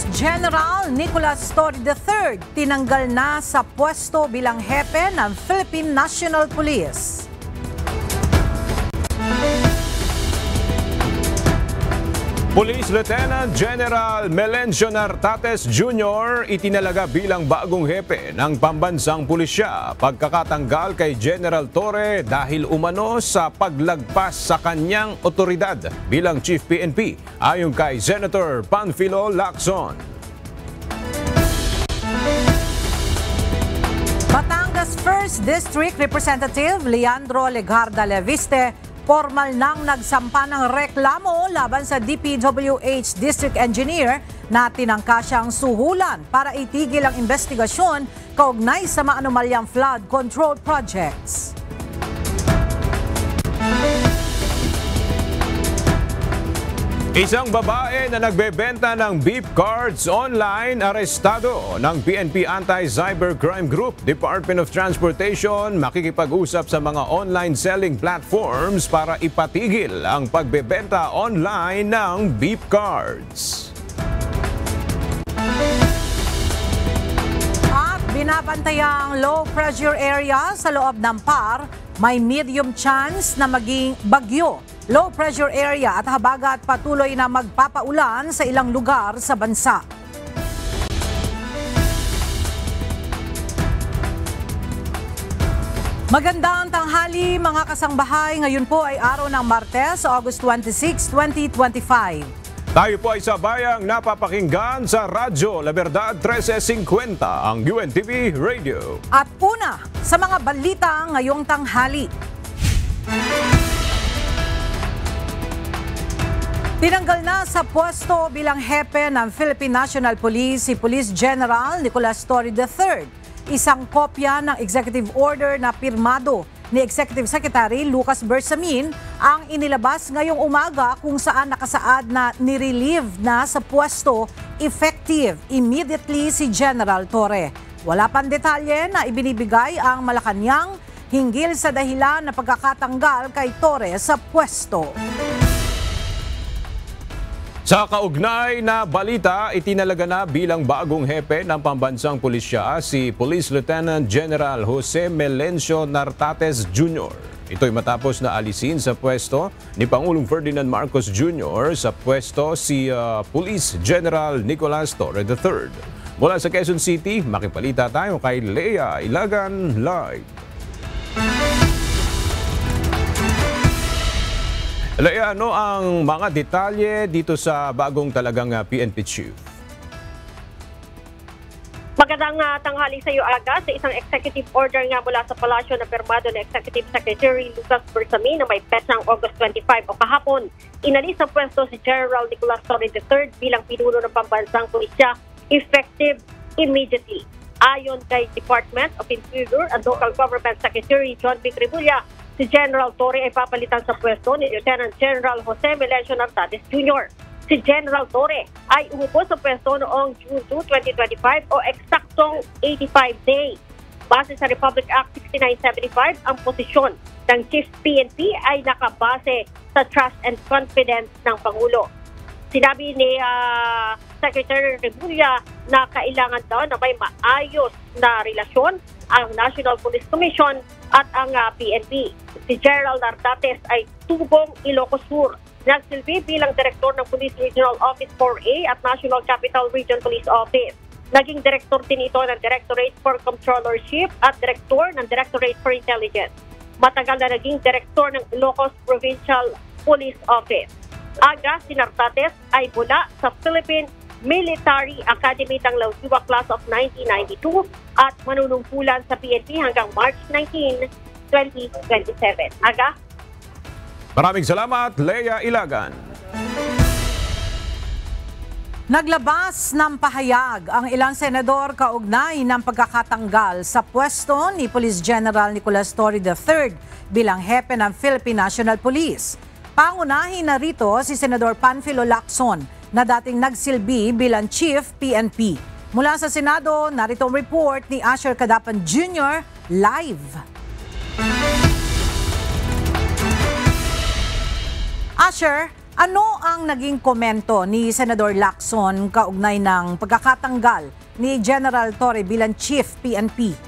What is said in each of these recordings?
General Nicolas Torre III tinanggal na sa pwesto bilang hepe ng Philippine National Police. Police Lieutenant General Melencio Nartates Jr. itinalaga bilang bagong hepe ng pambansang pulisya. Pagkakatanggal kay General Torre dahil umano sa paglagpas sa kanyang otoridad bilang Chief PNP, ayon kay Senator Panfilo Lacson. Batangas 1st District Representative Leandro Legarda Leviste formal nang nagsampa ng reklamo laban sa DPWH District Engineer na tinangka siyang suhulan para itigil ang investigasyon kaugnay sa mga anomalyang flood control projects. Isang babae na nagbebenta ng beep cards online arestado ng PNP Anti-Cybercrime Group. Department of Transportation makikipag-usap sa mga online selling platforms para ipatigil ang pagbebenta online ng beep cards. At binabantayang low pressure area sa loob ng PAR, may medium chance na maging bagyo. Low pressure area at habagat patuloy na magpapaulan sa ilang lugar sa bansa. Magandang tanghali mga kasangbahay. Ngayon po ay araw ng Martes, August 26, 2025. Tayo po ay sabayang napapakinggan sa Radyo La Verdad 1350, ang UNTV Radio. At una sa mga balita ngayong tanghali. Tinanggal na sa pwesto bilang hepe ng Philippine National Police si Police General Nicolas Torre III. Isang kopya ng executive order na pirmado ni Executive Secretary Lucas Bersamin ang inilabas ngayong umaga kung saan nakasaad na nirelieve na sa pwesto effective immediately si General Torre. Wala pang detalye na ibinibigay ang Malacanang hinggil sa dahilan na pagkakatanggal kay Torre sa pwesto. Sa kaugnay na balita, itinalaga na bilang bagong hepe ng pambansang pulisya si Police Lieutenant General Jose Melencio Nartates Jr. Ito'y matapos na alisin sa pwesto ni Pangulong Ferdinand Marcos Jr. sa pwesto si Police General Nicolas Torre III. Mula sa Quezon City, makipalita tayo kay Lea Ilagan live. Lea, ano ang mga detalye dito sa bagong talagang PNP Chief? Magandang tanghali sa iyo, Aga. Sa isang executive order nga mula sa palasyo na pirmado ng Executive Secretary Lucas Bersamin na may petsang August 25 o kahapon, inalis sa pwesto si General Nicolas Torre III bilang pinuno ng pambansang pulisya effective immediately. Ayon kay Department of Interior and Local Government Secretary John Vic Rebulla, si General Torre ay papalitan sa pwesto ni Lieutenant General Jose Melencio Nartates Jr. Si General Torre ay umupo sa pwesto noong June 2, 2025 o eksaktong 85 days. Base sa Republic Act 6975, ang posisyon ng Chief PNP ay nakabase sa trust and confidence ng Pangulo. Sinabi ni Secretary Rebulla na kailangan daw na may maayos na relasyon ang National Police Commission at ang PNP. Si General Nartates ay tubong Ilocos Sur. Nagsilbi bilang Direktor ng Police Regional Office 4A at National Capital Region Police Office. Naging Direktor din ito ng Directorate for Controllership at Direktor ng Directorate for Intelligence. Matagal na naging Direktor ng Ilocos Provincial Police Office. Aga, si Nartates ay mula sa Philippine Military Academy ng Lausiwa Class of 1992 at manunungkulan sa PNP hanggang March 19, 2027. Aga? Maraming salamat, Lea Ilagan. Naglabas ng pahayag ang ilang senador kaugnay ng pagkakatanggal sa pwesto ni Police General Nicolas Torre III bilang hepe ng Philippine National Police. Pangunahin na rito si Senador Panfilo Lacson na dating nagsilbi bilang Chief PNP. Mula sa Senado, narito ang report ni Asher Cadapan Jr. live. Asher, Ano ang naging komento ni Senador Lacson kaugnay ng pagkakatanggal ni General Torre bilang Chief PNP?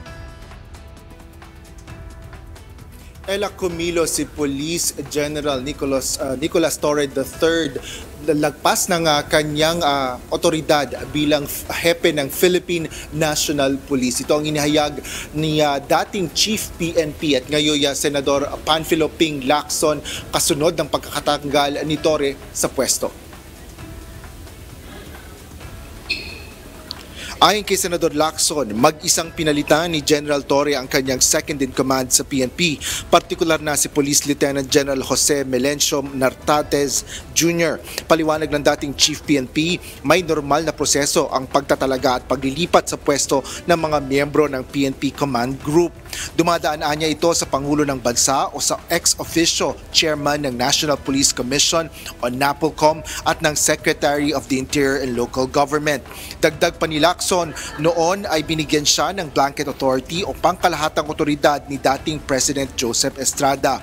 Ella Comilo, si Police General Nicolas Torre III, lagpas ng kanyang otoridad bilang hepe ng Philippine National Police. Ito ang inihayag ni dating Chief PNP at ngayon Senador Panfilo Ping Lacson kasunod ng pagkakatanggal ni Torre sa pwesto. Ayon kay Senador Lacson, mag-isang pinalitan ni General Torre ang kanyang second-in-command sa PNP, partikular na si Police Lieutenant General Jose Melencio Nartates Jr. Paliwanag ng dating Chief PNP, may normal na proseso ang pagtatalaga at paglilipat sa pwesto ng mga miyembro ng PNP Command Group. Dumadaan niya ito sa Pangulo ng Bansa o sa ex-officio Chairman ng National Police Commission o NAPOLCOM at ng Secretary of the Interior and Local Government. Dagdag pa ni Lacson, noon ay binigyan siya ng blanket authority o pangkalahatang otoridad ni dating President Joseph Estrada.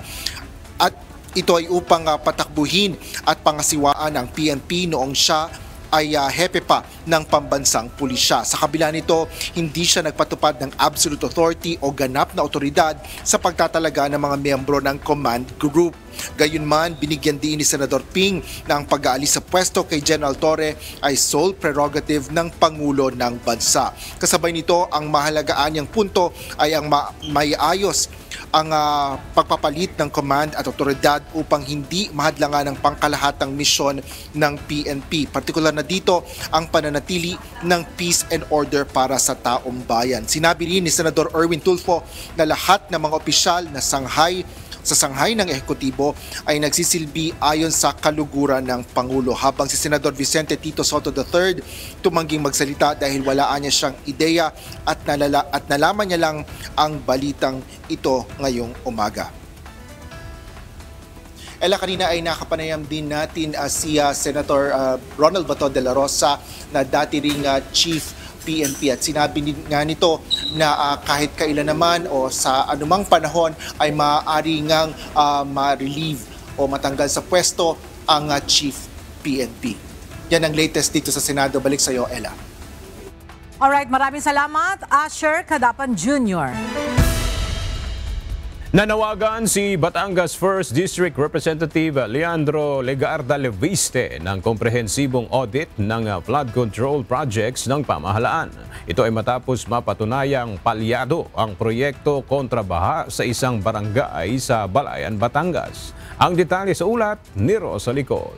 At ito ay upang patakbuhin at pangasiwaan ang PNP noong siya ay hepe pa ng pambansang pulisya. Sa kabila nito, hindi siya nagpatupad ng absolute authority o ganap na otoridad sa pagtatalaga ng mga miyembro ng command group. Gayunman, binigyan din ni Senador Ping na ang pag-aalis sa pwesto kay General Torre ay sole prerogative ng Pangulo ng Bansa. Kasabay nito, ang mahalagaan niyang punto ay ang may ayos ang pagpapalit ng command at otoridad upang hindi mahadlangan ng pangkalahatang misyon ng PNP. Partikular na dito ang pananatili ng peace and order para sa taong bayan. Sinabi rin ni Senador Erwin Tulfo na lahat ng mga opisyal na sa sanghay ng ehekutibo ay nagsisilbi ayon sa kaluguran ng Pangulo, habang si Senador Vicente Tito Soto III tumangging magsalita dahil walaan niya siyang ideya at nalaman niya lang ang balitang ito ngayong umaga. Ella, kanina ay nakapanayam din natin si Senator Ronald Bato de la Rosa na dati ring Chief PNP at sinabi nga nito na kahit kailan naman o sa anumang panahon ay maaari ngang ma-relieve o matanggal sa pwesto ang Chief PNP. Yan ang latest dito sa Senado. Balik sa iyo, Ella. Alright, maraming salamat, Asher Cadapan Jr. Nanawagan si Batangas 1st District Representative Leandro Legarda Leviste ng komprehensibong audit ng flood control projects ng pamahalaan. Ito ay matapos mapatunayang palyado ang proyekto kontra baha sa isang barangay sa Balayan, Batangas. Ang detalye sa ulat ni Rosa Licos.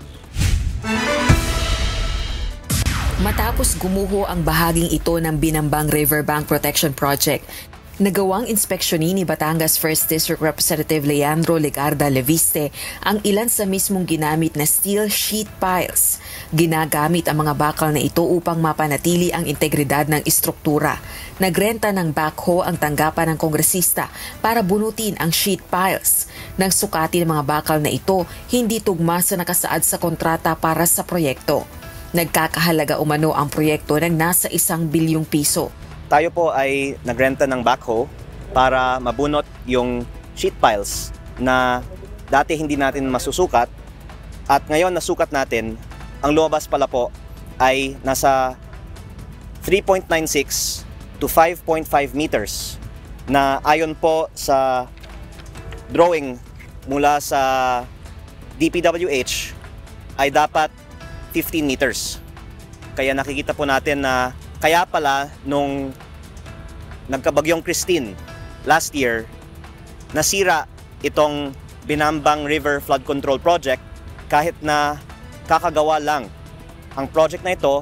Matapos gumuho ang bahaging ito ng Binambang Riverbank Protection Project, nagawang inspeksyonin ni Batangas 1st District Representative Leandro Legarda Leviste ang ilan sa mismong ginamit na steel sheet piles. Ginagamit ang mga bakal na ito upang mapanatili ang integridad ng istruktura. Nagrenta ng backhoe ang tanggapan ng kongresista para bunutin ang sheet piles. Nang sukati ng mga bakal na ito, hindi tugma sa nakasaad sa kontrata para sa proyekto. Nagkakahalaga umano ang proyekto ng nasa 1 bilyong piso. Tayo po ay nagrenta ng backhoe para mabunot yung sheet piles na dati hindi natin masusukat at ngayon nasukat natin. Ang lumabas pala po ay nasa 3.96 to 5.5 meters na ayon po sa drawing mula sa DPWH ay dapat 15 meters. Kaya nakikita po natin na kaya pala nung nagkabagyong Christine last year, nasira itong Binambang River Flood Control Project kahit na kakagawa lang ang project na ito.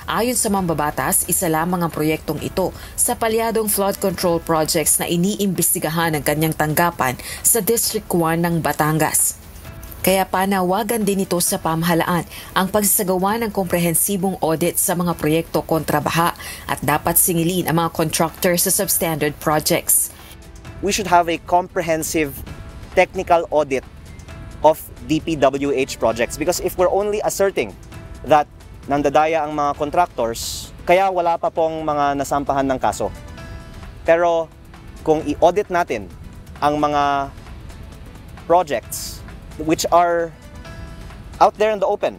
Ayon sa mambabatas, isa lamang ang proyektong ito sa palyadong flood control projects na iniimbestigahan ng kanyang tanggapan sa District 1 ng Batangas. Kaya panawagan din ito sa pamahalaan ang pagsasagawa ng komprehensibong audit sa mga proyekto kontra baha at dapat singilin ang mga contractor sa substandard projects. We should have a comprehensive technical audit of DPWH projects because if we're only asserting that nandadaya ang mga contractors, kaya wala pa pong mga nasampahan ng kaso. Pero kung i-audit natin ang mga projects which are out there in the open,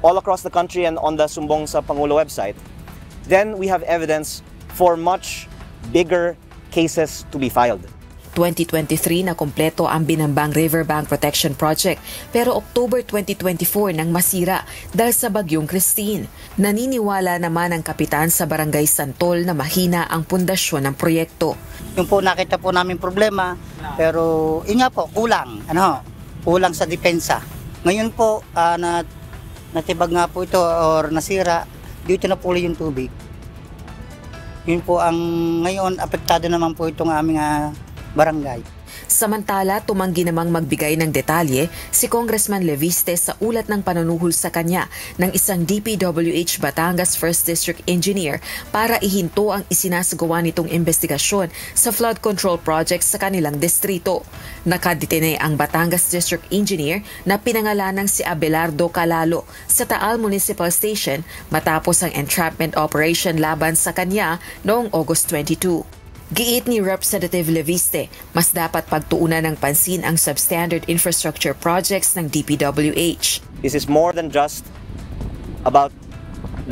all across the country and on the Sumbong sa Pangulo website, then we have evidence for much bigger cases to be filed. 2023 na kompleto ang Binambang Riverbank Protection Project pero October 2024 nang masira dahil sa bagyong Christine. Naniniwala naman ang kapitan sa Barangay Santol na mahina ang pundasyon ng proyekto. Yung po nakita po namin problema pero yun nga po kulang sa depensa. Ngayon po natibag nga po ito or nasira, dito na po yung tubig. Yun po ang ngayon apektado naman po itong aming barangay. Samantala, tumanggi namang magbigay ng detalye si Congressman Leviste sa ulat ng panunuhol sa kanya ng isang DPWH Batangas 1st District Engineer para ihinto ang isinasagawa nitong investigasyon sa flood control project sa kanilang distrito. Nakadetine ang Batangas District Engineer na pinangalanang si Abelardo Calalo sa Taal Municipal Station matapos ang entrapment operation laban sa kanya noong August 22. Giit ni Representative Leviste, mas dapat pagtuunan ng pansin ang substandard infrastructure projects ng DPWH. This is more than just about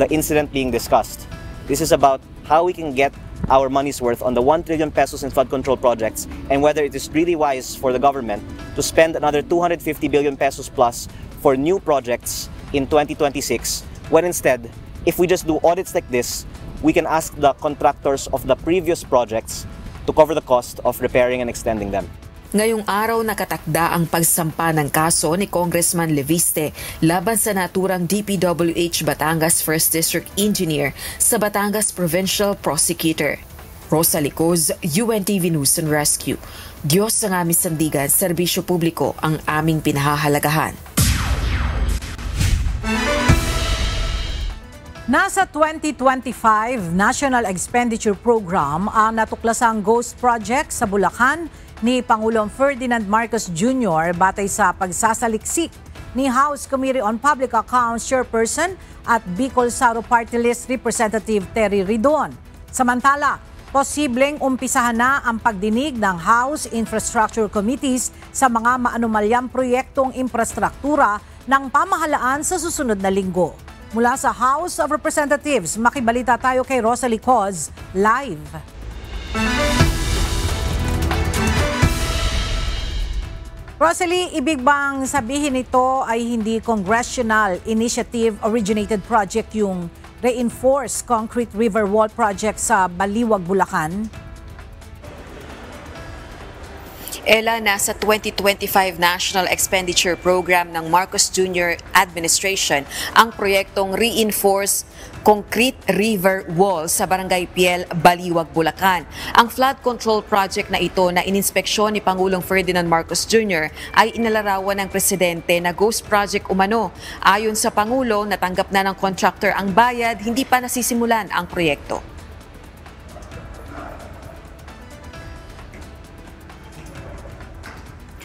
the incident being discussed. This is about how we can get our money's worth on the 1 trillion pesos in flood control projects and whether it is really wise for the government to spend another 250 billion pesos plus for new projects in 2026 when instead, if we just do audits like this, we can ask the contractors of the previous projects to cover the cost of repairing and extending them. Ngayong araw nakatakda ang pagsampa ng kaso ni Congressman Leviste laban sa naturang DPWH Batangas 1st District Engineer sa Batangas Provincial Prosecutor. Rosa Licoz, UNTV News and Rescue. Diyos ang aming sandigan, serbisyo publiko ang aming pinahahalagahan. Nasa 2025 National Expenditure Program ang natuklasang Ghost Project sa Bulacan ni Pangulong Ferdinand Marcos Jr. batay sa pagsasaliksik ni House Committee on Public Accounts Chairperson at Bicol Saro Party List Representative Terry Ridon. Samantala, posibleng umpisahan na ang pagdinig ng House Infrastructure Committees sa mga maanumalyang proyektong infrastruktura ng pamahalaan sa susunod na linggo. Mula sa House of Representatives, makibalita tayo kay Rosa Licoz, live. Rosalie, ibig bang sabihin ito ay hindi congressional initiative originated project yung Reinforced Concrete River Wall Project sa Baliwag, Bulacan? Ella, nasa 2025 National Expenditure Program ng Marcos Jr. Administration ang proyektong Reinforced Concrete River Wall sa Barangay Piel, Baliwag, Bulacan. Ang flood control project na ito na ininspeksyon ni Pangulong Ferdinand Marcos Jr. ay inalarawan ng presidente na ghost project umano. Ayon sa Pangulo, natanggap na ng contractor ang bayad, hindi pa nasisimulan ang proyekto.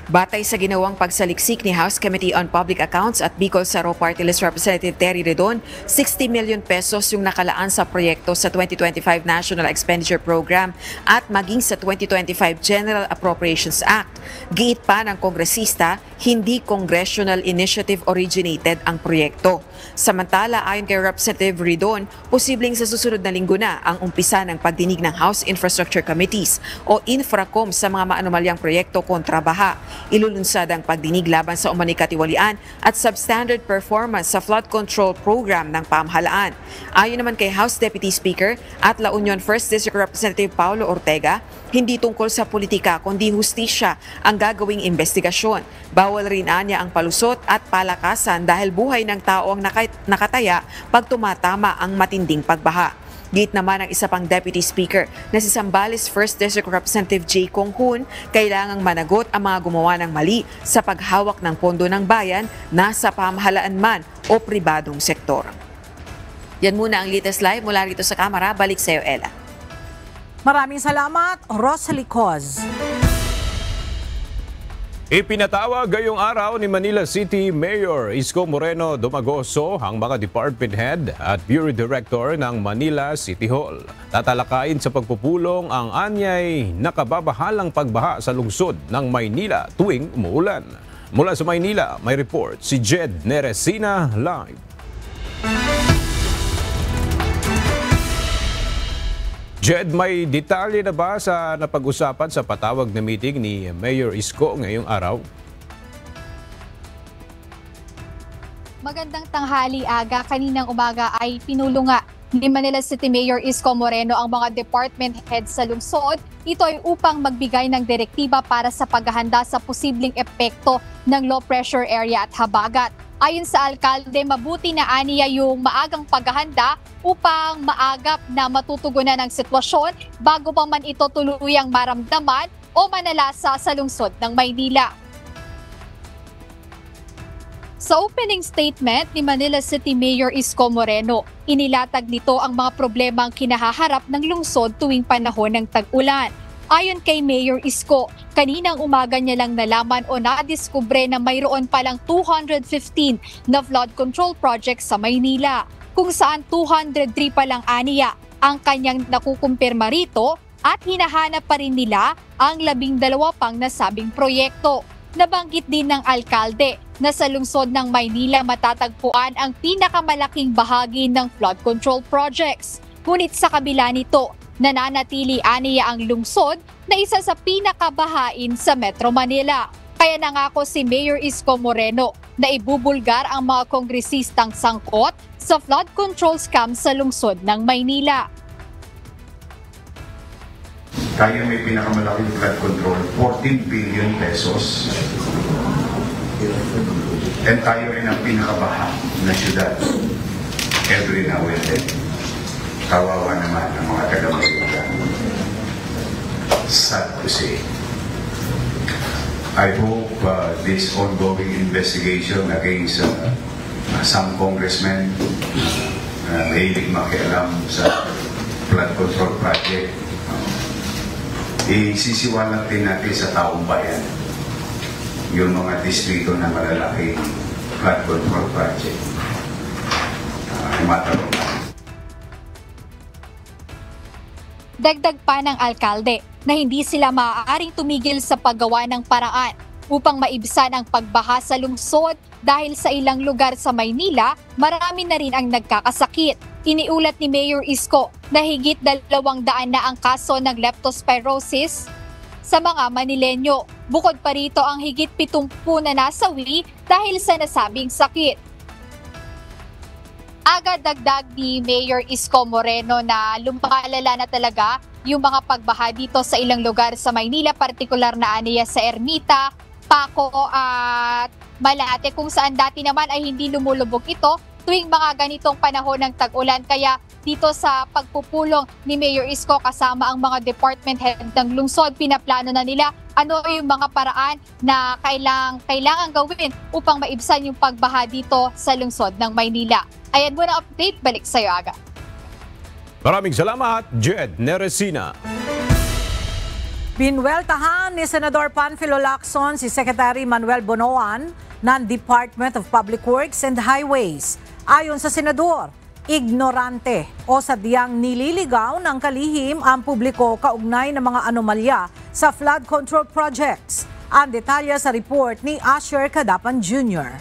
Batay sa ginawang pagsaliksik ni House Committee on Public Accounts at Bicol Saro Party List Representative Terry Ridon, 60 million pesos yung nakalaan sa proyekto sa 2025 National Expenditure Program at maging sa 2025 General Appropriations Act. Giit pa ng kongresista, hindi congressional initiative originated ang proyekto. Samantala, ayon kay Representative Ridon, posibleng sa susunod na linggo na ang umpisa ng pagdinig ng House Infrastructure Committees o Infracom sa mga maanumalyang proyekto kontra baha. Ilulunsad ang pagdinig laban sa umano'y katiwalian at substandard performance sa flood control program ng pamahalaan. Ayon naman kay House Deputy Speaker at La Union 1st District Representative Paulo Ortega, hindi tungkol sa politika kundi hustisya ang gagawing investigasyon. Bawal rin anya ang palusot at palakasan dahil buhay ng tao ang nakataya pag tumatama ang matinding pagbaha. Git naman ang isa pang Deputy Speaker na si Zambales 1st District Representative J. Kong Hoon, kailangang managot ang mga gumawa ng mali sa paghawak ng pondo ng bayan nasa pamahalaan man o pribadong sektor. Yan muna ang latest live mula rito sa kamera. Balik sa iyo, Ella. Maraming salamat, Rosa Licoz. Ipinatawag ngayong araw ni Manila City Mayor Isko Moreno Domagoso ang mga department head at bureau director ng Manila City Hall. Tatalakayin sa pagpupulong ang anyay nakababahalang pagbaha sa lungsod ng Maynila tuwing umuulan. Mula sa Maynila, may report si Jed Neresina live. Jed, may detalye na ba sa napag-usapan sa patawag na meeting ni Mayor Isko ngayong araw? Magandang tanghali, Aga. Kaninang umaga ay pinulunga ni Manila City Mayor Isko Moreno ang mga department heads sa lungsod. Ito ay upang magbigay ng direktiba para sa paghahanda sa posibleng epekto ng low pressure area at habagat. Ayon sa alkalde, mabuti na aniya yung maagang paghahanda upang maagap na matutugunan ang sitwasyon bago pa man ito tuluyang maramdaman o manalasa sa lungsod ng Maynila. Sa opening statement ni Manila City Mayor Isko Moreno, inilatag nito ang mga problemang kinahaharap ng lungsod tuwing panahon ng tag-ulan. Ayon kay Mayor Isko, kaninang umaga niya lang nalaman o nadiskubre na mayroon palang 215 na flood control projects sa Maynila, kung saan 203 pa lang aniya ang kanyang nakukumpirma rito at hinahanap pa rin nila ang 12 pang nasabing proyekto. Nabanggit din ng alkalde na sa lungsod ng Maynila matatagpuan ang pinakamalaking bahagi ng flood control projects. Ngunit sa kabila nito, nananatili aniya ang lungsod na isa sa pinakabahain sa Metro Manila. Kaya nangako si Mayor Isko Moreno na ibubulgar ang mga kongresistang sangkot sa flood control scam sa lungsod ng Maynila. Tayo may pinakamalaking flood control, 14 billion pesos. And tayo rin ang pinakabaha na syudad every now and then. Kawawa naman ang mga taga-Maynila. Sad to say. I hope this ongoing investigation against some congressmen mahilig makialam sa flood control project, isisiwalat din natin sa taong bayan yung mga distrito na malalaking flood control project. Matanong na. Dagdag pa ng alkalde na hindi sila maaaring tumigil sa paggawa ng paraan upang maibsan ang pagbaha sa lungsod dahil sa ilang lugar sa Maynila, marami na rin ang nagkakasakit. Iniulat ni Mayor Isko na higit 200 na ang kaso ng leptospirosis sa mga Manilenyo. Bukod pa rito ang higit 70 na nasawi dahil sa nasabing sakit. Agad dagdag ni Mayor Isko Moreno na lumalala na talaga yung mga pagbaha dito sa ilang lugar sa Maynila, partikular na aniya sa Ermita, Paco at Malate, kung saan dati naman ay hindi lumulubog ito tuwing mga ganitong panahon ng tag-ulan. Kaya dito sa pagpupulong ni Mayor Isko kasama ang mga department head ng lungsod, pinaplano na nila ano yung mga paraan na kailangan gawin upang maibsan yung pagbaha dito sa lungsod ng Maynila. Ayan muna update, balik sa'yo, Aga. Maraming salamat, Jed Neresina. Binweltahan ni Senador Panfilo Lacson si Secretary Manuel Bonoan ng Department of Public Works and Highways. Ayon sa Senador, ignorante o sadyang nililigaw ng kalihim ang publiko kaugnay ng mga anomalya sa flood control projects. Ang detalye sa report ni Asher Cadapan Jr.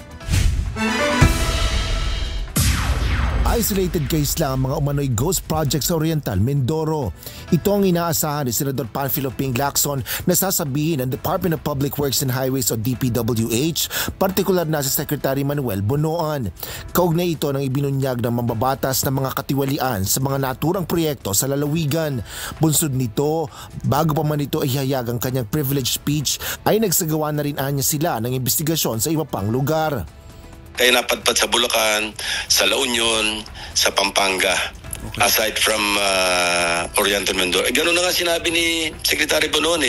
Isolated case lang ang mga umano'y ghost project sa Oriental Mindoro. Ito ang inaasahan ni Senador Panfilo Ping Lacson na sasabihin ng Department of Public Works and Highways o DPWH, partikular na si Secretary Manuel Bonoan. Kaugnay ito ng ibinunyag ng mambabatas ng mga katiwalian sa mga naturang proyekto sa lalawigan. Bunsod nito, bago pa man ito ihayag ang kanyang privilege speech, ay nagsagawa na rin anya sila ng investigasyon sa iba pang lugar. Kaya napadpad sa Bulacan, sa La Union, sa Pampanga, aside from Oriental Mindoro. Ganun na nga sinabi ni Secretary Bonoan,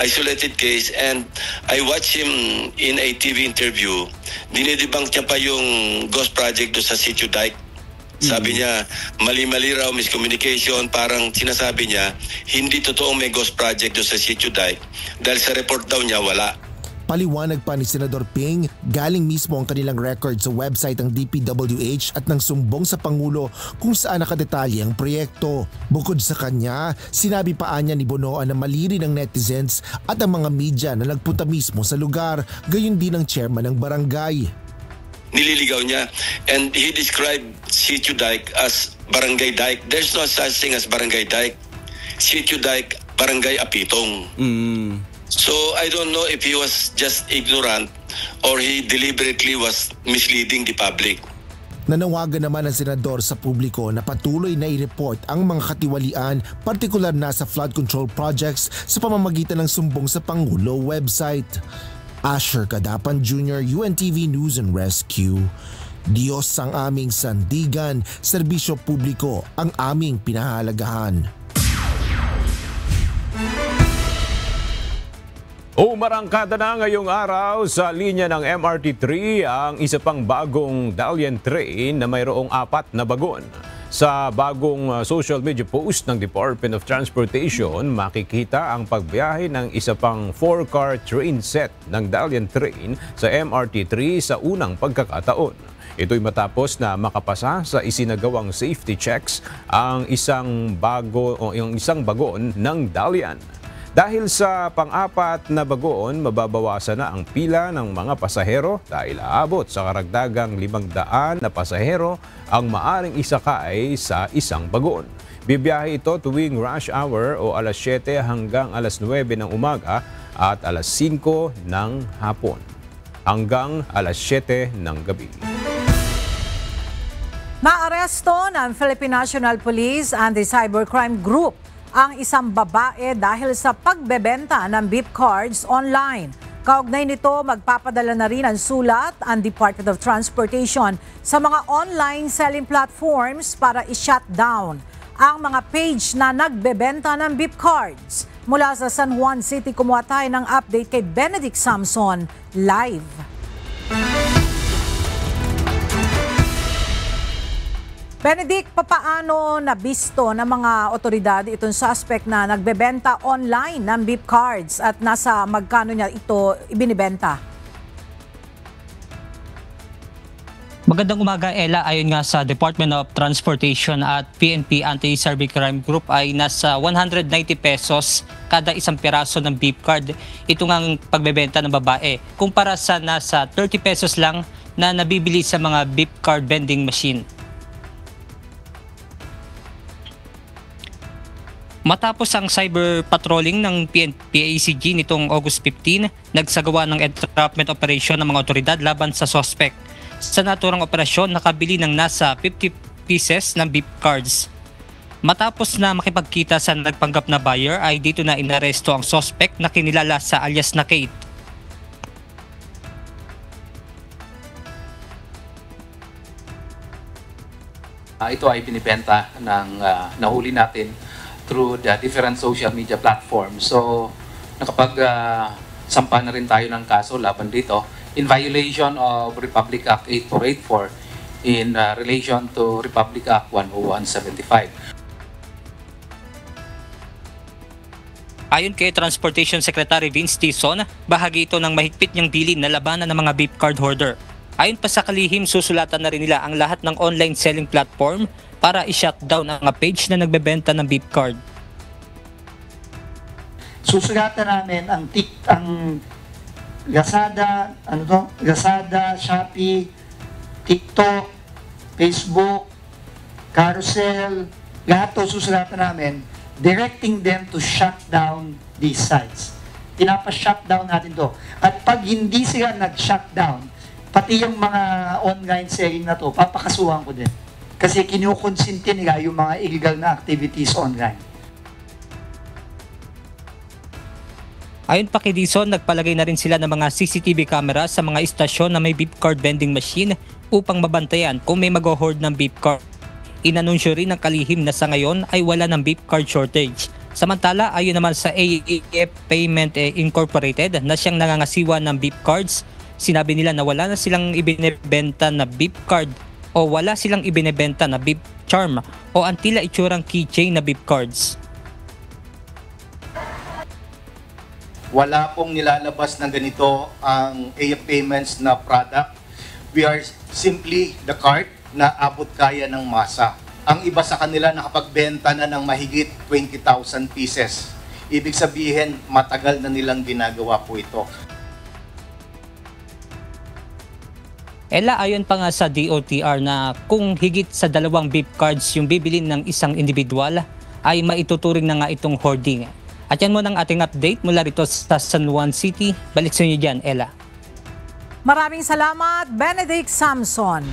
isolated case, and I watched him in a TV interview. Dinidebunk niya pa yung ghost project do sa Sitio Dike. Sabi niya, mali-mali raw, miscommunication, parang sinasabi niya, hindi totoong may ghost project do sa Sitio Dike dahil sa report daw niya wala. Paliwanag pa ni Senador Ping, galing mismo ang kanilang record sa website ng DPWH at nang sumbong sa Pangulo kung saan nakadetalye ang proyekto. Bukod sa kanya, sinabi pa niya ni Bonoan na mali rin ng netizens at ang mga media na nagpunta mismo sa lugar, gayon din ang chairman ng barangay. Nililigaw niya, and he described Sitio Dike as Barangay Dike. There's no such thing as Barangay Dike. Sitio Dike, Barangay Apitong. So I don't know if he was just ignorant or he deliberately was misleading the public. Nanawagan naman ang senador sa publiko na patuloy na i-report ang mga katiwalian, partikular na sa flood control projects sa pamamagitan ng sumbong sa Pangulo website. Asher Cadapan Jr., UNTV News and Rescue. Diyos ang aming sandigan, serbisyo publiko ang aming pinahalagahan. Umarangkada na ngayong araw sa linya ng MRT3 ang isa pang bagong Dalian train na mayroong 4 na bagon. Sa bagong social media post ng Department of Transportation, makikita ang pagbiyahe ng isa pang 4-car train set ng Dalian train sa MRT3 sa unang pagkakataon. Ito'y matapos na makapasa sa isinagawang safety checks ang isang bagon ng Dalian. Dahil sa pang-4 na bagon, mababawasan na ang pila ng mga pasahero dahil aabot sa karagdagang 500 na pasahero ang maaring isakay sa isang bagon. Bibiyahe ito tuwing rush hour o alas 7 hanggang alas 9 ng umaga at alas 5 ng hapon hanggang alas 7 ng gabi. Naaresto ng Philippine National Police and the Cybercrime Group ang isang babae dahil sa pagbebenta ng beep cards online. Kaugnay nito, magpapadala na rin ang sulat ang Department of Transportation sa mga online selling platforms para i-shut down ang mga page na nagbebenta ng beep cards. Mula sa San Juan City, kumuha tayo ng update kay Benedict Samson live. Benedict, papaano nabisto ng mga otoridad itong suspect na nagbebenta online ng beep cards at nasa magkano niya ito ibinibenta? Magandang umaga, Ella. Ayon nga sa Department of Transportation at PNP Anti-Cybercrime Group ay nasa 190 pesos kada isang piraso ng beep card. Ito ngang pagbebenta ng babae kumpara sa nasa 30 pesos lang na nabibili sa mga beep card vending machine. Matapos ang cyber patrolling ng PACG nitong August 15, nagsagawa ng entrapment operation ng mga otoridad laban sa suspect. Sa naturang operasyon, nakabili ng nasa 50 pieces ng beep cards. Matapos na makipagkita sa nagpanggap na buyer, ay dito na inaresto ang suspect na kinilala sa alias na Kate. Ito ay binibenta ng nahuli natin through the different social media platforms. So, nakapag-sampa na rin tayo ng kaso laban dito in violation of Republic Act 8484 in relation to Republic Act 10175. Ayon kay Transportation Secretary Vince Tison, bahagi ito ng mahigpit niyang dilin na labanan ng mga beep card hoarder. Ayon pa sa kalihim, susulatan na rin nila ang lahat ng online selling platform para i-shutdown ang mga page na nagbebenta ng beep card. Susulatan namin ang Lazada, Lazada, Shopee, TikTok, Facebook, Carousel, lahat to susulatan namin, directing them to shut down these sites. Pinapa-shutdown natin to. At pag hindi sila nag-shutdown, pati yung mga online selling na to, papakasuhan ko din. Kasi kinukonsinti nila yung mga illegal na activities online. Ayon pa kay Dison, nagpalagay na rin sila ng mga CCTV camera sa mga istasyon na may beep card vending machine upang mabantayan kung may mag-hoard ng beep card. Inanunsyo rin ng kalihim na sa ngayon ay wala ng beep card shortage. Samantala, ayon naman sa AEF Payment Incorporated na siyang nangangasiwa ng beep cards, sinabi nila na wala na silang ibinebenta na beep card o wala silang ibinebenta na beep charm o ang tila itsurang keychain na beep cards. Wala pong nilalabas na ganito ang AF Payments na product. We are simply the cart na abot kaya ng masa. Ang iba sa kanila nakapagbenta na ng mahigit 20,000 pieces. Ibig sabihin, matagal na nilang ginagawa po ito. Ella, ayon pa nga sa DOTR na kung higit sa 2 beep cards yung bibilin ng isang individual, ay maituturing na nga itong hoarding. At yan muna ang ating update mula rito sa San Juan City. Balik sa inyo dyan, Ella. Maraming salamat, Benedict Samson.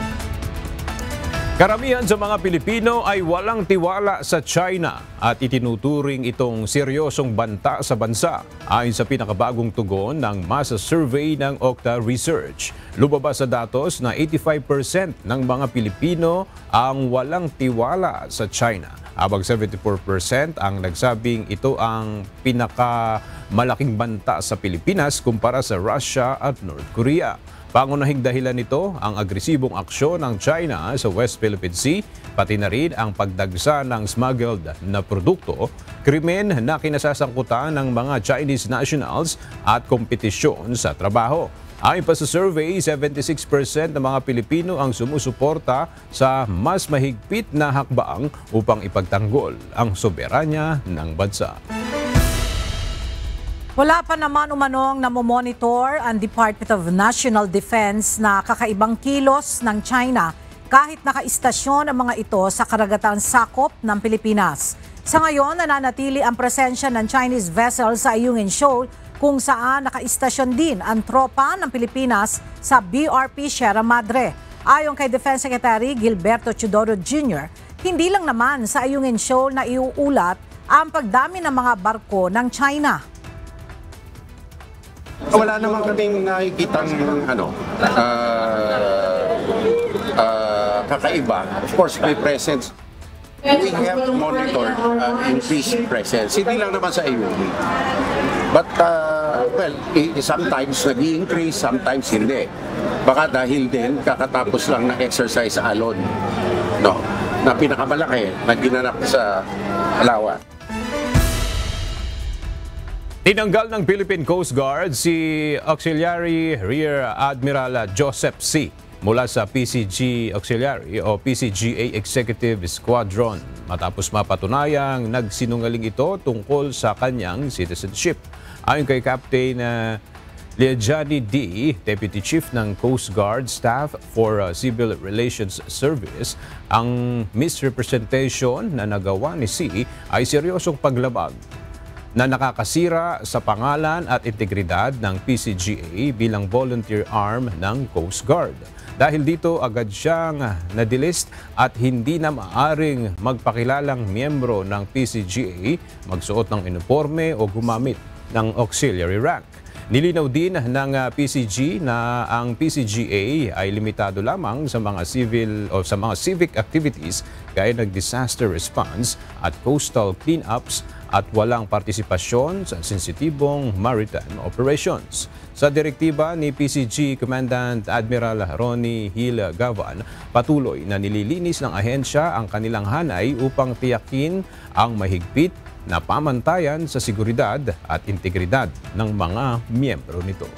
Karamihan sa mga Pilipino ay walang tiwala sa China at itinuturing itong seryosong banta sa bansa ayon sa pinakabagong tugon ng masa survey ng Okta Research. Lumabas sa datos na 85% ng mga Pilipino ang walang tiwala sa China, habang 74% ang nagsabing ito ang pinakamalaking banta sa Pilipinas kumpara sa Russia at North Korea. Pangunahing dahilan nito ang agresibong aksyon ng China sa West Philippine Sea, pati na rin ang pagdagsa ng smuggled na produkto, krimen na kinasasangkutan ng mga Chinese nationals at kompetisyon sa trabaho. Ayon pa sa survey, 76% ng mga Pilipino ang sumusuporta sa mas mahigpit na hakbang upang ipagtanggol ang soberanya ng bansa. Wala pa naman umanong namomonitor ang Department of National Defense na kakaibang kilos ng China kahit nakaistasyon ang mga ito sa karagatan sakop ng Pilipinas. Sa ngayon, nananatili ang presensya ng Chinese vessel sa Ayungin Shoal kung saan nakaistasyon din ang tropa ng Pilipinas sa BRP Sierra Madre. Ayon kay Defense Secretary Gilberto Teodoro Jr., hindi lang naman sa Ayungin Shoal na iuulat ang pagdami ng mga barko ng China. Wala naman kaming nakikitang kakaiba. Of course, may presence. We have to monitor increased presence. Hindi lang naman sa AUV. But, sometimes nag-i-increase, sometimes hindi. Baka dahil din, kakatapos lang ng exercise sa Alon, no, na pinakamalaki na ginanap sa Palawan. Tinanggal ng Philippine Coast Guard si Auxiliary Rear Admiral Joseph C. mula sa PCG Auxiliary o PCGA Executive Squadron matapos mapatunayang nagsinungaling ito tungkol sa kanyang citizenship. Ayon kay Captain Liajani D., Deputy Chief ng Coast Guard Staff for Civil Relations Service, ang misrepresentation na nagawa ni C. ay seryosong paglabag na nakakasira sa pangalan at integridad ng PCGA bilang volunteer arm ng Coast Guard. Dahil dito, agad siyang na-delist at hindi na maaring magpakilalang miyembro ng PCGA, magsuot ng uniforme o gumamit ng auxiliary rank. Nilinaw din ng PCG na ang PCGA ay limitado lamang sa mga civil o sa mga civic activities gaya ng disaster response at coastal cleanups at walang partisipasyon sa sensitibong maritime operations. Sa direktiba ni PCG Commandant Admiral Ronnie Hill Gavan, patuloy na nililinis ng ahensya ang kanilang hanay upang tiyakin ang mahigpit na pamantayan sa seguridad at integridad ng mga miyembro nito.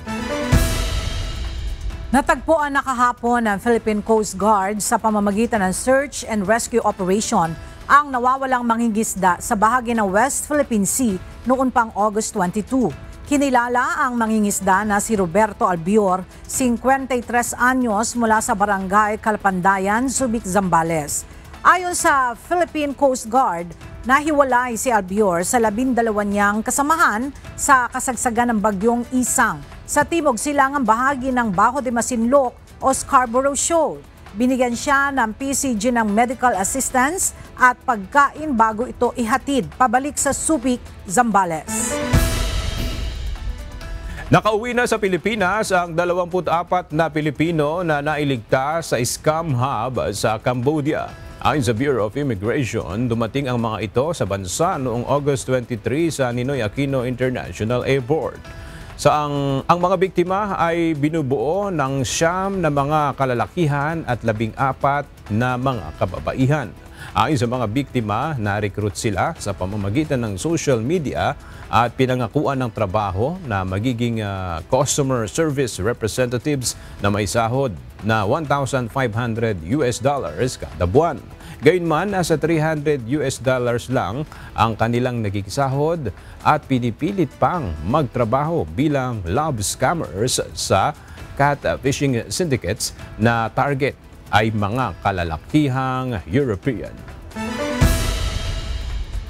Natagpuan na kahapon ng Philippine Coast Guard sa pamamagitan ng search and rescue operation ang nawawalang manginggisda sa bahagi ng West Philippine Sea noon pang August 22. Kinilala ang mangingisda na si Roberto Albior, 53 anyos, mula sa Barangay Calpandayan, Subic, Zambales. Ayon sa Philippine Coast Guard, nahiwalay si Albior sa 12 niyang kasamahan sa kasagsagan ng bagyong Isang sa timog silangang bahagi ng Bajo de Masinloc o Scarborough Shoal. Binigyan siya ng PCG ng medical assistance at pagkain bago ito ihatid pabalik sa Subic, Zambales. Nakauwi na sa Pilipinas ang 24 na Pilipino na nailigtas sa scam hub sa Cambodia. Ayon sa Bureau of Immigration, dumating ang mga ito sa bansa noong August 23 sa Ninoy Aquino International Airport. Ang mga biktima ay binubuo ng 9 na mga kalalakihan at 14 na mga kababaihan. Ayon sa mga biktima, na-recruit sila sa pamamagitan ng social media at pinangakuan ng trabaho na magiging customer service representatives na may sahod na $1,500 kada buwan. Gayunman, nasa $300 lang ang kanilang nagkikisahod at pinipilit pang magtrabaho bilang love scammers sa catfishing syndicates na target ay mga kalalakihang European.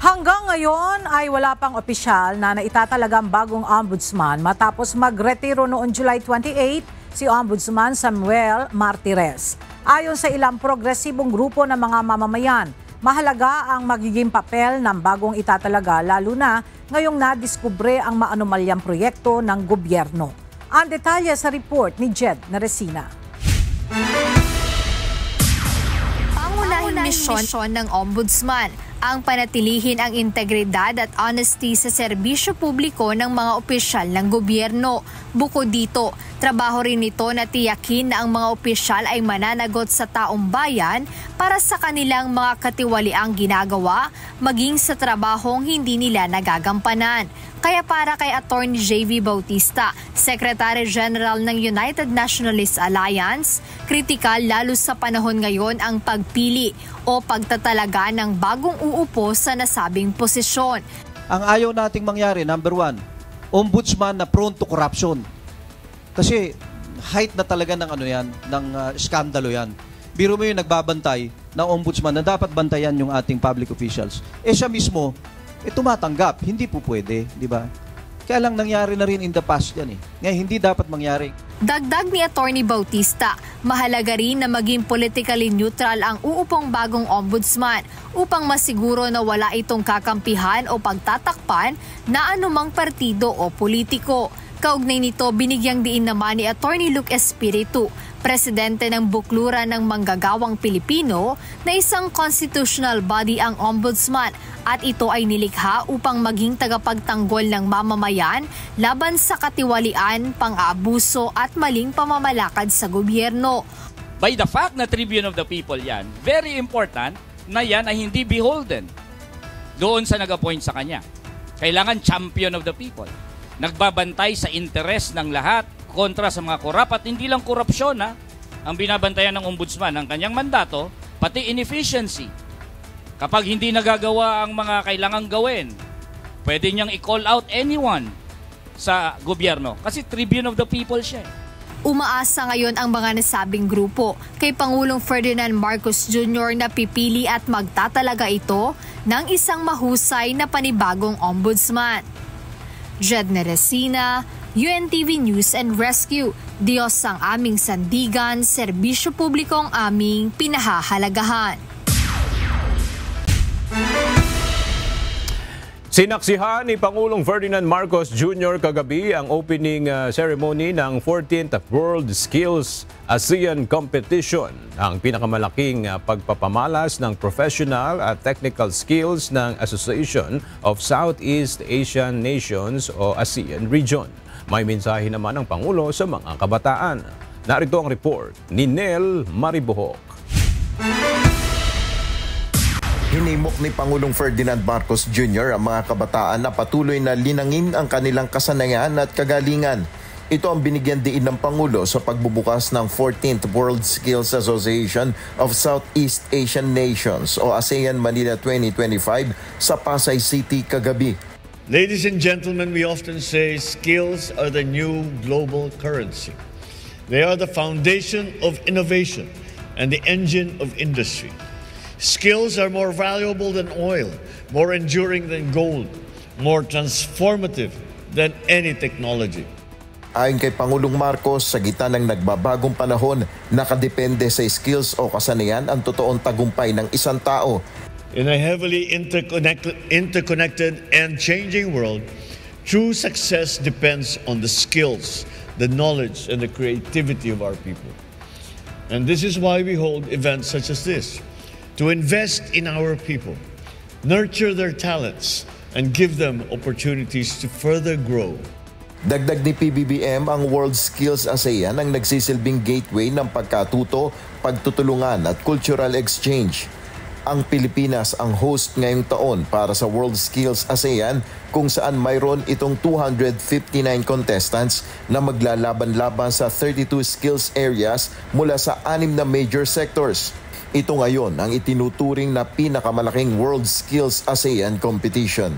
Hanggang ngayon ay wala pang opisyal na naitatalaga ang bagong ombudsman matapos magretiro noong July 28 si Ombudsman Samuel Martires. Ayon sa ilang progresibong grupo ng mga mamamayan, mahalaga ang magiging papel ng bagong itatalaga lalo na ngayong nadiskubre ang maanomalyang proyekto ng gobyerno. Ang detalye sa report ni Jed Naresina. Pangunahing misyon ng Ombudsman ang panatilihin ang integridad at honesty sa serbisyo publiko ng mga opisyal ng gobyerno. Bukod dito, trabaho rin nito na tiyakin na ang mga opisyal ay mananagot sa taong bayan para sa kanilang mga katiwaliang ginagawa, maging sa trabahong hindi nila nagagampanan. Kaya para kay Attorney J.V. Bautista, Secretary General ng United Nationalist Alliance, kritikal lalo sa panahon ngayon ang pagpili o pagtatalaga ng bagong uupo sa nasabing posisyon. Ang ayaw nating mangyari, number one, ombudsman na prone to corruption. Kasi height na talaga ng skandalo yan. Biro mo yung nagbabantay ng ombudsman na dapat bantayan yung ating public officials. Siya mismo, tumatanggap. Hindi po pwede, di ba? Kaya lang nangyari na rin in the past yan eh. Ngayon, hindi dapat mangyari. Dagdag ni Attorney Bautista, mahalaga rin na maging politically neutral ang uupong bagong ombudsman upang masiguro na wala itong kakampihan o pagtatakpan na anumang partido o politiko. Kaugnay nito, binigyang diin naman ni Attorney Luke Espiritu, presidente ng Bukluran ng Manggagawang Pilipino, na isang constitutional body ang ombudsman at ito ay nilikha upang maging tagapagtanggol ng mamamayan laban sa katiwalian, pang-aabuso at maling pamamalakad sa gobyerno. By the fact na Tribune of the People yan, very important na yan ay hindi beholden doon sa nag-appoint sa kanya. Kailangan champion of the people. Nagbabantay sa interes ng lahat kontra sa mga korap at hindi lang korupsyon ang binabantayan ng ombudsman, ang kanyang mandato, pati inefficiency. Kapag hindi nagagawa ang mga kailangang gawin, pwede niyang i-call out anyone sa gobyerno kasi Tribune of the People siya. Umaasa ngayon ang mga nasabing grupo kay Pangulong Ferdinand Marcos Jr. na pipili at magtatalaga ito ng isang mahusay na panibagong ombudsman. Jed Neresina, UNTV News and Rescue. Diyos ang aming sandigan, serbisyo publikong aming pinahahalagahan. Sinaksihan ni Pangulong Ferdinand Marcos Jr. kagabi ang opening ceremony ng 14th World Skills ASEAN Competition, ang pinakamalaking pagpapamalas ng professional at technical skills ng Association of Southeast Asian Nations o ASEAN Region. May mensahe naman ng Pangulo sa mga kabataan. Narito ang report ni Nel Maribohok. Hinimok ni Pangulong Ferdinand Marcos Jr. ang mga kabataan na patuloy na linangin ang kanilang kasanayan at kagalingan. Ito ang binigyan diin ng Pangulo sa pagbubukas ng 14th World Skills Association of Southeast Asian Nations o ASEAN Manila 2025 sa Pasay City kagabi. Ladies and gentlemen, we often say skills are the new global currency. They are the foundation of innovation and the engine of industry. Skills are more valuable than oil, more enduring than gold, more transformative than any technology. Ayon kay Pangulong Marcos, sa gitna ng nagbabagong panahon, nakadepende sa skills o kasanayan ang totoong tagumpay ng isang tao. In a heavily interconnected and changing world, true success depends on the skills, the knowledge, and the creativity of our people. And this is why we hold events such as this, to invest in our people, nurture their talents, and give them opportunities to further grow. Dagdag ni PBBM, ang World Skills ASEAN ang nagsisilbing gateway ng pagkatuto, pagtutulungan at cultural exchange. Ang Pilipinas ang host ngayong taon para sa World Skills ASEAN kung saan mayroon itong 259 contestants na maglalaban-laban sa 32 skills areas mula sa 6 na major sectors. Ito ngayon ang itinuturing na pinakamalaking World Skills ASEAN competition.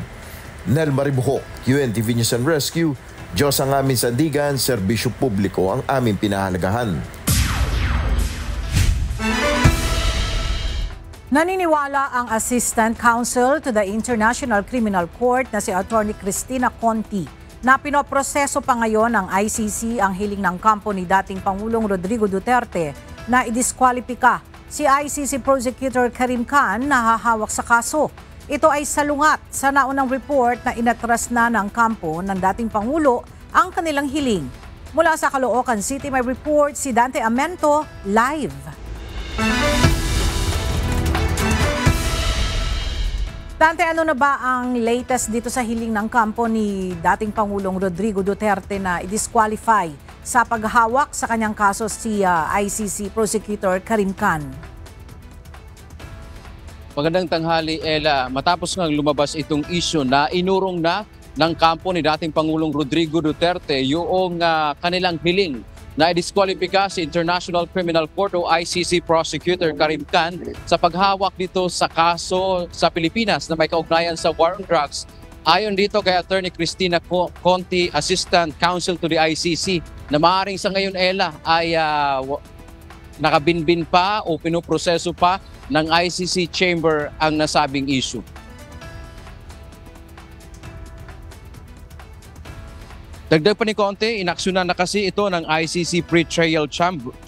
Nel Maribuhok, UNTV News and Rescue, Diyos ang aming sandigan, serbisyo publiko ang aming pinahalagahan. Naniniwala ang Assistant Counsel to the International Criminal Court na si Attorney Cristina Conti na pinoproseso pa ngayon ng ICC ang hiling ng kampo ni dating Pangulong Rodrigo Duterte na idiskwalipika si ICC Prosecutor Karim Khan na hahawak sa kaso. Ito ay salungat sa naunang report na inatras na ng kampo ng dating Pangulo ang kanilang hiling. Mula sa Caloocan City may report si Dante Amento live. Dante, ano na ba ang latest dito sa hiling ng kampo ni dating Pangulong Rodrigo Duterte na i-disqualify sa paghawak sa kanyang kaso si ICC Prosecutor Karim Khan? Magandang tanghali, Ella. Matapos ngang lumabas itong issue na inurong na ng kampo ni dating Pangulong Rodrigo Duterte yung kanilang hiling na i-disqualify si International Criminal Court o ICC Prosecutor Karim Khan sa paghawak dito sa kaso sa Pilipinas na may kaugnayan sa war on drugs. Ayon dito kay Attorney Cristina Conti, Assistant Counsel to the ICC, na maaaring sa ngayon, Ella, ay nakabinbin pa o pinoproseso pa ng ICC Chamber ang nasabing issue. Dagdag pa ni Conte, inaksyonan na kasi ito ng ICC Pre-Trial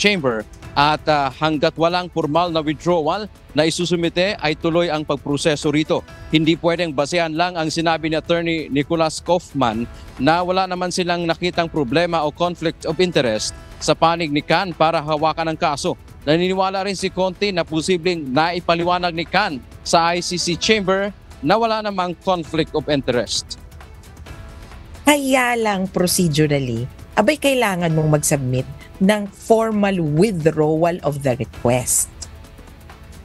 Chamber at hanggat walang formal na withdrawal na isusumite ay tuloy ang pagproseso rito. Hindi pwedeng basehan lang ang sinabi ni Attorney Nicholas Kaufman na wala naman silang nakitang problema o conflict of interest sa panig ni Khan para hawakan ang kaso. Naniniwala rin si Conte na posibleng naipaliwanag ni Khan sa ICC Chamber na wala namang conflict of interest. Kaya lang procedurally, abay kailangan mong mag-submit ng formal withdrawal of the request.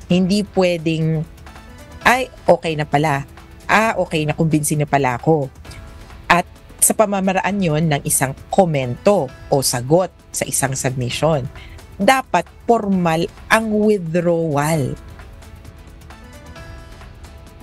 Hindi pwedeng, ay okay na pala, okay na kumbinsin na pala ako. At sa pamamaraan yon ng isang komento o sagot sa isang submission, dapat formal ang withdrawal.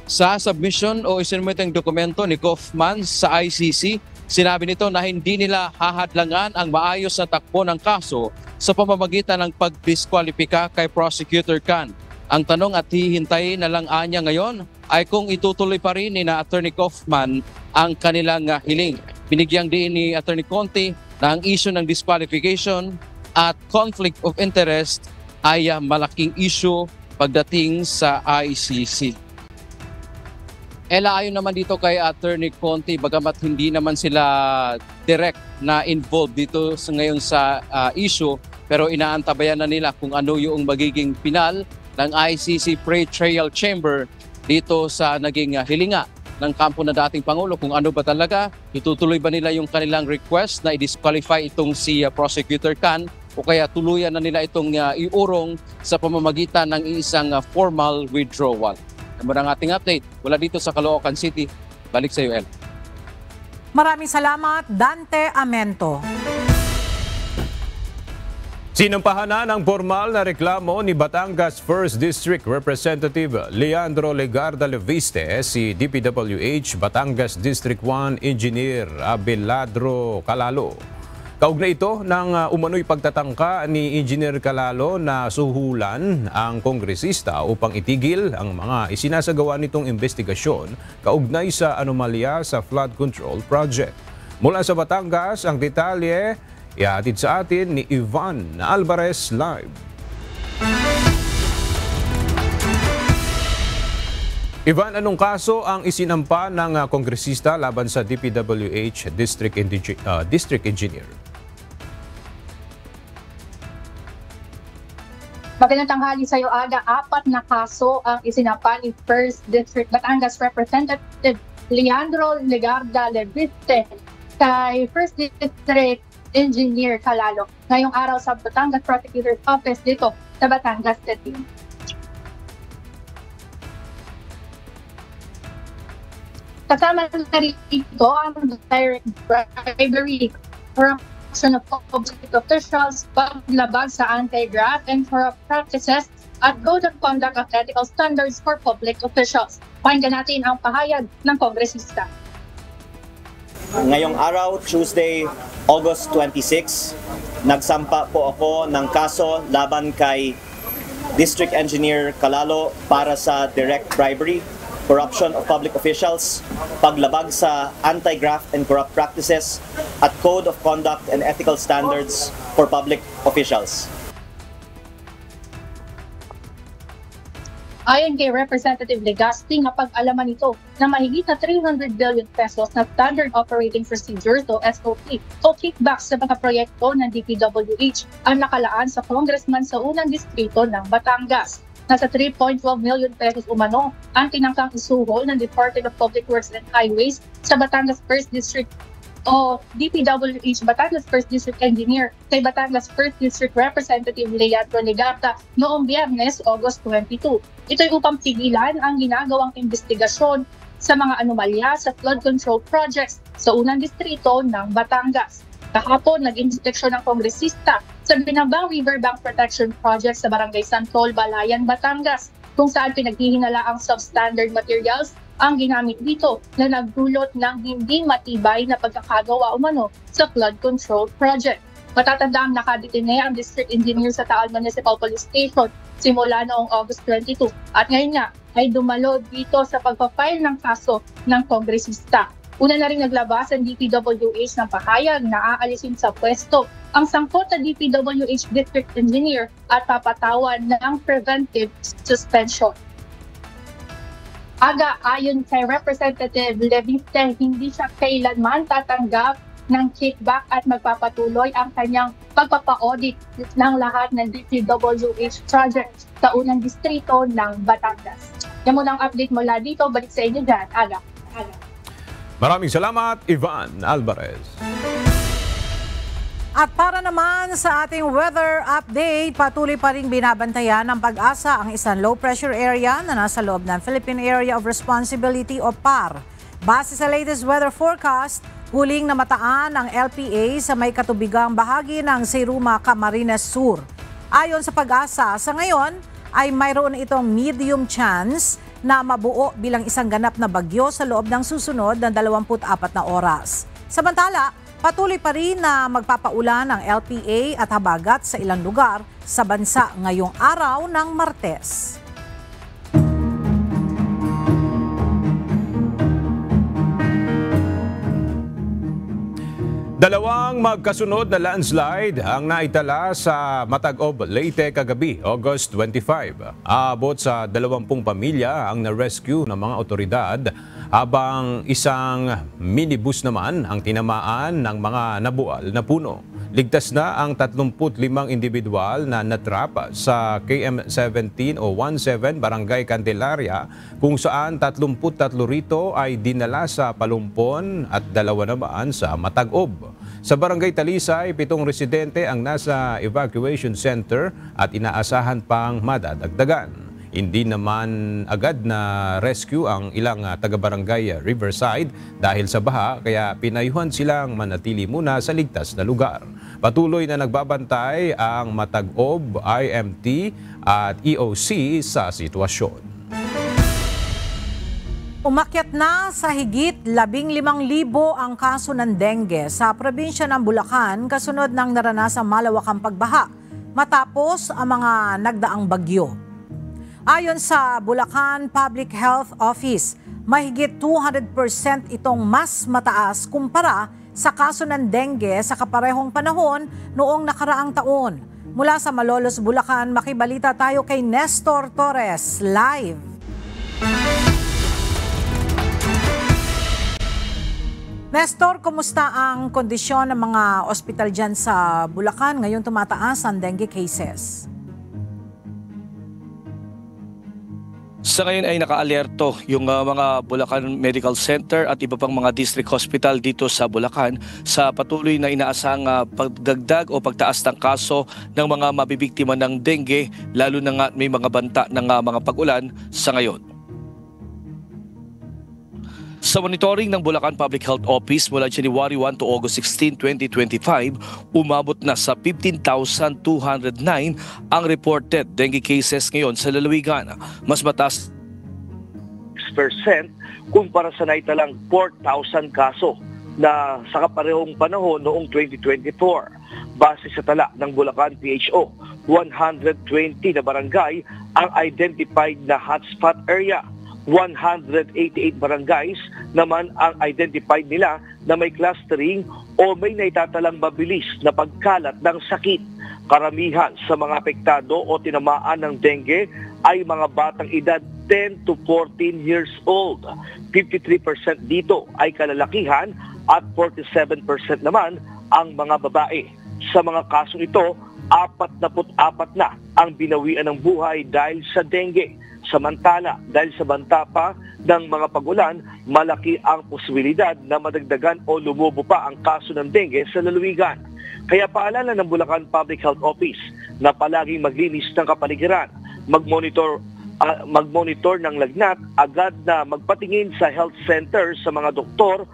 Sa submission o isinumiteng dokumento ni Kaufman sa ICC, sinabi nito na hindi nila hahadlangan ang maayos na takbo ng kaso sa pamamagitan ng pag-disqualifika kay Prosecutor Khan. Ang tanong at hihintayin na lang anya ngayon ay kung itutuloy pa rin ni Attorney Kaufman ang kanilang hiling. Binigyang din ni Attorney Conte na ang issue ng disqualification at conflict of interest ay malaking issue pagdating sa ICC. Ayon naman dito kay Attorney Conte, bagamat hindi naman sila direct na involved dito ngayon sa issue, pero inaantabayan na nila kung ano yung magiging final ng ICC Pre-Trial Chamber dito sa naging hilinga ng kampo na dating Pangulo. Kung ano ba talaga, itutuloy ba nila yung kanilang request na i-disqualify itong si Prosecutor Khan o kaya tuluyan na nila itong iurong sa pamamagitan ng isang formal withdrawal. Ang ating update wala dito sa Caloocan City. Balik sa iyo, El. Maraming salamat, Dante Amento. Sinampahan na ng formal na reklamo ni Batangas 1st District Representative Leandro Legarda Leviste si DPWH Batangas District 1 Engineer Abelardo Calalo. Kaugnay ito ng umano'y pagtatangka ni Engineer Calalo na suhulan ang kongresista upang itigil ang mga isinasagawa nitong investigasyon kaugnay sa anomalya sa flood control project. Mula sa Batangas, ang detalye ihatid sa atin ni Ivan Alvarez live. Ivan, anong kaso ang isinampa ng kongresista laban sa DPWH District Engineer? Magandang tanghali sa iyo, Aga. 4 na kaso ang isinampa ni 1st District Batangas Representative Leandro Legarda Leviste kay 1st District Engineer Calalo ngayong araw sa Batangas Prosecutor's Office dito sa Batangas City. Kasama na rito ang direct bribery, corruption of public officials, paglabag sa anti-graft and corrupt practices, at Code of Conduct of Ethical Standards for Public Officials. Pakinggan natin ang pahayag ng kongresista. Ngayong araw, Tuesday, August 26, nagsampa po ako ng kaso laban kay District Engineer Calalo para sa direct bribery, corruption of public officials, paglabag sa anti-graft and corrupt practices, at Code of Conduct and Ethical Standards for Public Officials. Ayon kay Representative Legazpi, napag-alaman nito na mahigit na 300 billion pesos na Standard Operating Procedures o SOP o kickbacks sa mga proyekto ng DPWH ang nakalaan sa congressman sa unang distrito ng Batangas. Nasa 3.12 million pesos umano ang tinangkang isuhol ng Department of Public Works and Highways sa Batangas 1st District o DPWH Batangas 1st District Engineer kay Batangas 1st District Representative Leandro Legarda noong Biyernes, August 22. Ito'y upang pigilan ang ginagawang investigasyon sa mga anomalya sa flood control projects sa unang distrito ng Batangas. Kahapon, nag-inspeksyon ng kongresista sa Binambang Riverbank Protection Project sa Barangay Santol, Balayan, Batangas, kung saan pinaghihinala ang substandard materials ang ginamit dito na nagdulot ng hindi matibay na pagkakagawa umano sa flood control project. Matatandaang nakadetine ang district engineer sa Taal Municipal Police Station simula noong August 22 at ngayon nga ay dumalo dito sa pagpapile ng kaso ng kongresista. Una na rin naglabas ang DPWH ng pahayag na aalisin sa pwesto ang sangkot na DPWH district engineer at papatawan ng preventive suspension. Ayon kay Representative Leviste, hindi siya kailanman tatanggap ng kickback at magpapatuloy ang kanyang pagpapa-audit ng lahat ng DPWH project sa unang distrito ng Batangas. Yan muna ang update mula dito. Balik sa inyo dyan, Aga. Maraming salamat, Ivan Alvarez. At para naman sa ating weather update, patuloy pa rin binabantayan ng Pag-asa ang isang low pressure area na nasa loob ng Philippine Area of Responsibility o PAR. Base sa latest weather forecast, huling namataan ang LPA sa may katubigang bahagi ng Siruma, Camarines Sur. Ayon sa Pag-asa, sa ngayon ay mayroon itong medium chance na mabuo bilang isang ganap na bagyo sa loob ng susunod na 24 na oras. Samantala, patuloy pa rin na magpapaulan ang LPA at habagat sa ilang lugar sa bansa ngayong araw ng Martes. Dalawang magkasunod na landslide ang naitala sa Matag-Ob, Leyte kagabi, August 25. Aabot sa 20 pamilya ang na-rescue ng mga otoridad habang isang minibus naman ang tinamaan ng mga nabual na puno. Ligtas na ang 35 individual na natrap sa KM17 o 17 Barangay Candelaria kung saan 33 rito ay dinala sa Palumpon at 2 naman sa Matag-Ob. Sa Barangay Talisay, 7 residente ang nasa evacuation center at inaasahan pang madadagdagan. Hindi naman agad na rescue ang ilang taga-barangay Riverside dahil sa baha kaya pinayuhan silang manatili muna sa ligtas na lugar. Patuloy na nagbabantay ang Matag-Ob, IMT at EOC sa sitwasyon. Umakyat na sa higit 15,000 ang kaso ng dengue sa probinsya ng Bulacan kasunod ng naranasang malawakang pagbaha matapos ang mga nagdaang bagyo. Ayon sa Bulacan Public Health Office, mahigit 200% itong mas mataas kumpara sa kaso ng dengue sa kaparehong panahon noong nakaraang taon. Mula sa Malolos, Bulacan, makibalita tayo kay Nestor Torres, live. Nestor, kumusta ang kondisyon ng mga ospital dyan sa Bulacan? Ngayon tumataas ang dengue cases. Sa ngayon ay naka-alerto yung mga Bulacan Medical Center at iba pang mga district hospital dito sa Bulacan sa patuloy na inaasang pagdagdag o pagtaas ng kaso ng mga mabibiktima ng dengue, lalo na nga may mga banta ng mga pag-ulan sa ngayon. Sa monitoring ng Bulacan Public Health Office mula January 1 to August 16, 2025, umabot na sa 15,209 ang reported dengue cases ngayon sa lalawigan. Mas mataas 6% kumpara sa naitalang 4,000 kaso na sa kaparehong panahon noong 2024. Base sa tala ng Bulacan PHO, 120 na barangay ang identified na hotspot area. 188 barangays naman ang identified nila na may clustering o may naitatalang mabilis na pagkalat ng sakit. Karamihan sa mga apektado o tinamaan ng dengue ay mga batang edad 10 to 14 years old. 53% dito ay kalalakihan at 47% naman ang mga babae. Sa mga kasong ito, 44 na ang binawian ng buhay dahil sa dengue. Samantala, dahil sa banta pa ng mga pagulan, malaki ang posibilidad na madagdagan o lumubo pa ang kaso ng dengue sa lalawigan. Kaya paalala ng Bulacan Public Health Office na palaging maglinis ng kapaligiran, magmonitor ng lagnat, agad na magpatingin sa health center sa mga doktor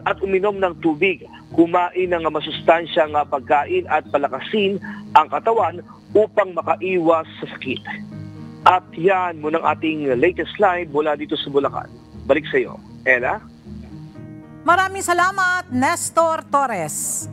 at uminom ng tubig, kumain ng masustansyang pagkain at palakasin ang katawan upang makaiwas sa sakit. At yan muna ang ating latest live mula dito sa Bulacan. Balik sa iyo, Ella. Maraming salamat, Nestor Torres.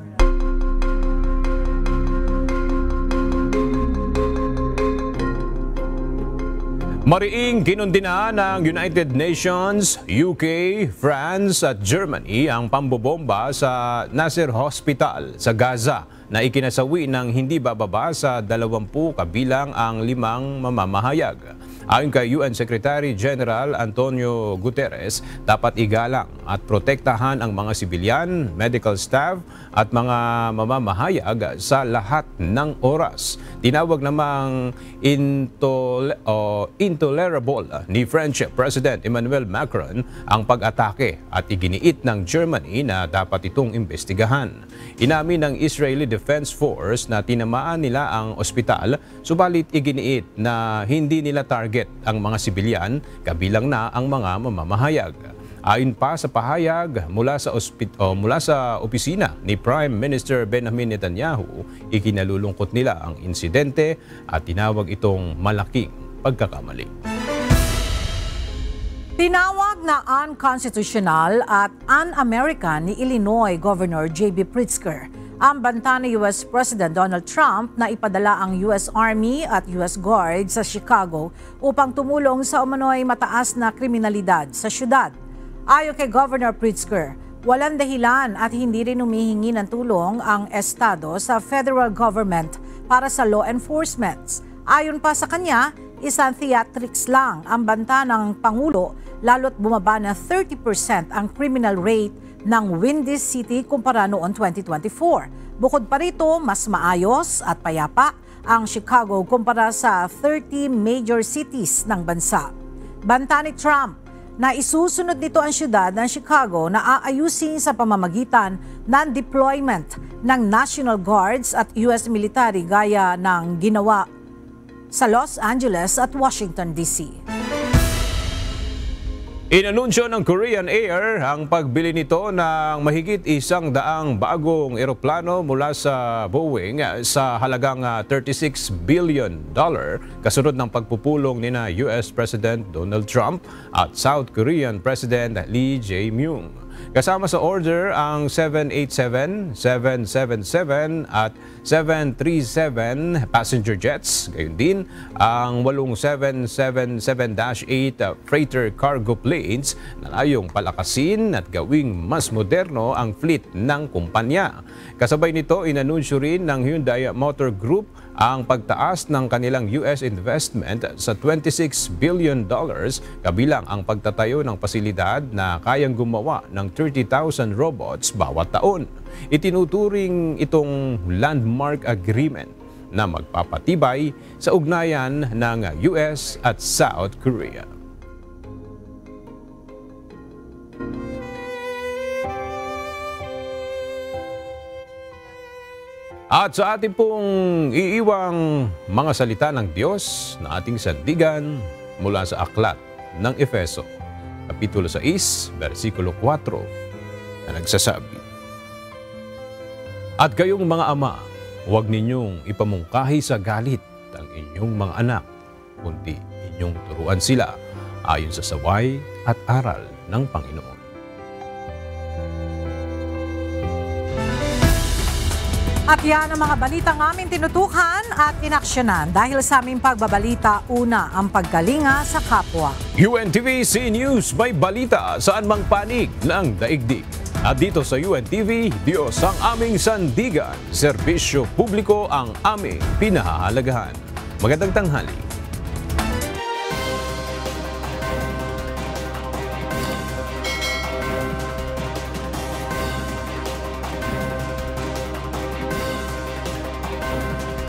Mariing kinundina ng United Nations, UK, France at Germany ang pambobomba sa Nasser Hospital sa Gaza na ikinasawi ng hindi bababa sa 20 kabilang ang 5 mamamahayag. Ayon kay UN Secretary General Antonio Guterres, dapat igalang at protektahan ang mga sibilyan, medical staff at mga mamamahayag sa lahat ng oras. Tinawag namang intolerable ni French President Emmanuel Macron ang pag-atake at iginiit ng Germany na dapat itong imbestigahan. Inamin ng Israeli Defense Force na tinamaan nila ang ospital, subalit iginiit na hindi nila target ang mga sibilyan, kabilang na ang mga mamamahayag. Ayon pa sa pahayag mula sa opisina ni Prime Minister Benjamin Netanyahu, ikinalulungkot nila ang insidente at tinawag itong malaking pagkakamali. Tinawag na unconstitutional at un-American ni Illinois Governor J.B. Pritzker ang banta ni US President Donald Trump na ipadala ang US Army at US Guard sa Chicago upang tumulong sa umano'y mataas na kriminalidad sa syudad. Ayon kay Governor Pritzker, walang dahilan at hindi rin humihingi ng tulong ang estado sa federal government para sa law enforcement. Ayon pa sa kanya, isang theatrics lang ang banta ng Pangulo lalo't bumaba na 30% ang criminal rate ng Windy City kumpara noong 2024. Bukod pa rito, mas maayos at payapa ang Chicago kumpara sa 30 major cities ng bansa. Banta ni Trump na isusunod nito ang syudad ng Chicago na aayusin sa pamamagitan ng deployment ng National Guards at US military gaya ng ginawa sa Los Angeles at Washington, D.C. Inanunsyo ng Korean Air ang pagbili nito ng mahigit 100 bagong eroplano mula sa Boeing sa halagang $36 billion kasunod ng pagpupulong nina US President Donald Trump at South Korean President Lee Jae-myung. Kasama sa order ang 787, 777 at 737 passenger jets, gayon din ang 8 777-8 freighter cargo planes na layong palakasin at gawing mas moderno ang fleet ng kumpanya. Kasabay nito, inanunsyo rin ng Hyundai Motor Group ang pagtaas ng kanilang US investment sa $26 billion, kabilang ang pagtatayo ng pasilidad na kayang gumawa ng 30,000 robots bawat taon. Itinuturing itong landmark agreement na magpapatibay sa ugnayan ng US at South Korea. At sa ating pong iiwang mga salita ng Diyos na ating sandigan mula sa aklat ng Efeso. Kapitulo 6, versikulo 4 na nagsasabi, "At kayong mga ama, huwag ninyong ipamungkahi sa galit ang inyong mga anak, kundi inyong turuan sila ayon sa saway at aral ng Panginoon." At yan ang mga balitang aming tinutukan at inaksyonan dahil sa aming pagbabalita, una ang pagkalinga sa kapwa. UNTV News, may balita saan mang panig ng daigdig. At dito sa UNTV, Diyos ang aming sandigan, serbisyo publiko ang aming pinahahalagahan. Magandang tanghali.